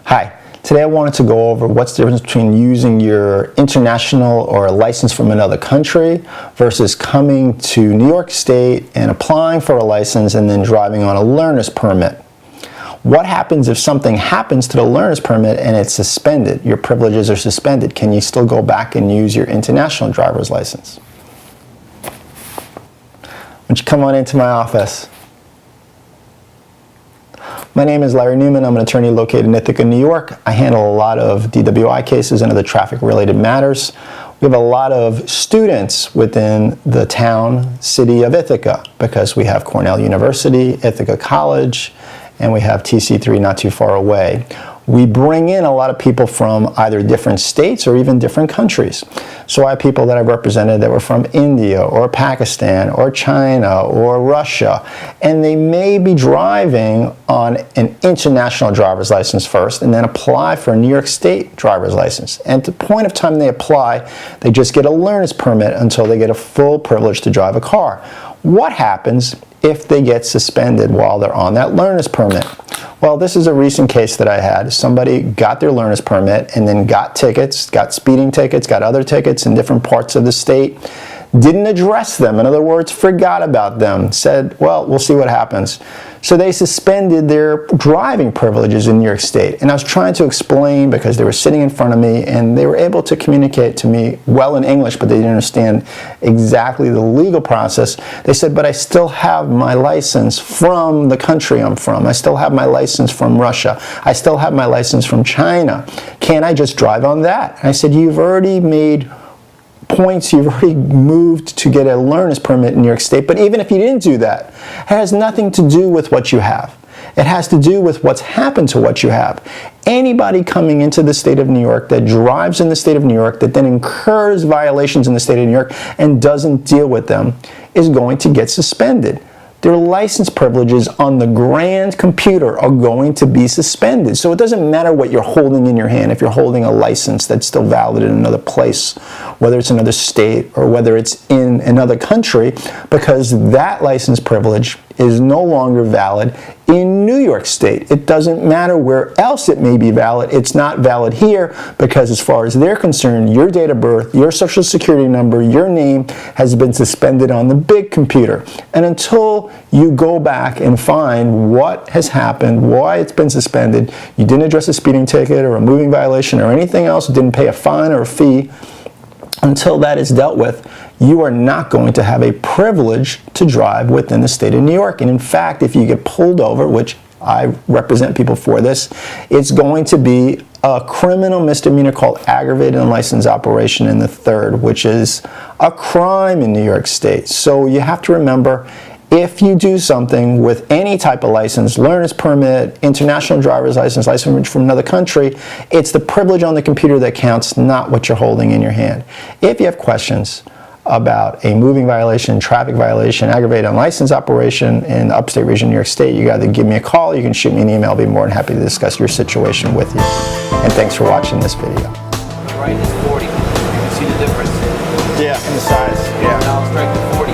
Hi, today I wanted to go over what's the difference between using your international or a license from another country versus coming to New York State and applying for a license and then driving on a learner's permit. What happens if something happens to the learner's permit and it's suspended? Your privileges are suspended. Can you still go back and use your international driver's license? Why don't you come on into my office? My name is Larry Newman. I'm an attorney located in Ithaca, New York. I handle a lot of DWI cases and other traffic-related matters. We have a lot of students within the city of Ithaca because we have Cornell University, Ithaca College, and we have TC3 not too far away. We bring in a lot of people from either different states or even different countries. So I have people that I've represented that were from India or Pakistan or China or Russia, and they may be driving on an international driver's license first and then apply for a New York State driver's license. And at the point of time they apply, they just get a learner's permit until they get a full privilege to drive a car. What happens if they get suspended while they're on that learner's permit? Well, this is a recent case that I had. Somebody got their learner's permit and then got tickets, got speeding tickets, got other tickets in different parts of the state, didn't address them. In other words, forgot about them, said, well, we'll see what happens. So they suspended their driving privileges in New York State. And I was trying to explain because they were sitting in front of me and they were able to communicate to me well in English, but they didn't understand exactly the legal process. They said, but I still have my license from the country I'm from. I still have my license from Russia. I still have my license from China. Can't I just drive on that? And I said, you've already made points, you've already moved to get a learner's permit in New York State, but even if you didn't do that, it has nothing to do with what you have. It has to do with what's happened to what you have. Anybody coming into the state of New York that drives in the state of New York that then incurs violations in the state of New York and doesn't deal with them is going to get suspended. Their license privileges on the grand computer are going to be suspended. So it doesn't matter what you're holding in your hand. If you're holding a license that's still valid in another place, whether it's another state or whether it's in another country, because that license privilege is no longer valid in New York State. It doesn't matter where else it may be valid. It's not valid here because as far as they're concerned, your date of birth, your social security number, your name has been suspended on the big computer. And until you go back and find what has happened, why it's been suspended, you didn't address a speeding ticket or a moving violation or anything else, didn't pay a fine or a fee, until that is dealt with, you are not going to have a privilege to drive within the state of New York. And in fact, if you get pulled over, which I represent people for this, it's going to be a criminal misdemeanor called aggravated unlicensed operation in the third, which is a crime in New York State. So you have to remember, if you do something with any type of license, learner's permit, international driver's license, license from another country, it's the privilege on the computer that counts, not what you're holding in your hand. If you have questions about a moving violation, traffic violation, aggravated unlicensed operation in the Upstate region of New York State, you got to give me a call, you can shoot me an email. I'll be more than happy to discuss your situation with you. And thanks for watching this video. The right is 40. You can see the difference. Yeah, in the size. Yeah. Now it's strike to 40.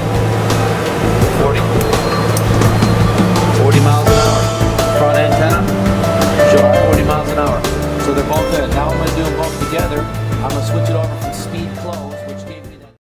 40 miles an hour. Front antenna, sure, 40 miles an hour. So they're both there. Now I'm going to do them both together. I'm going to switch it over from speed close.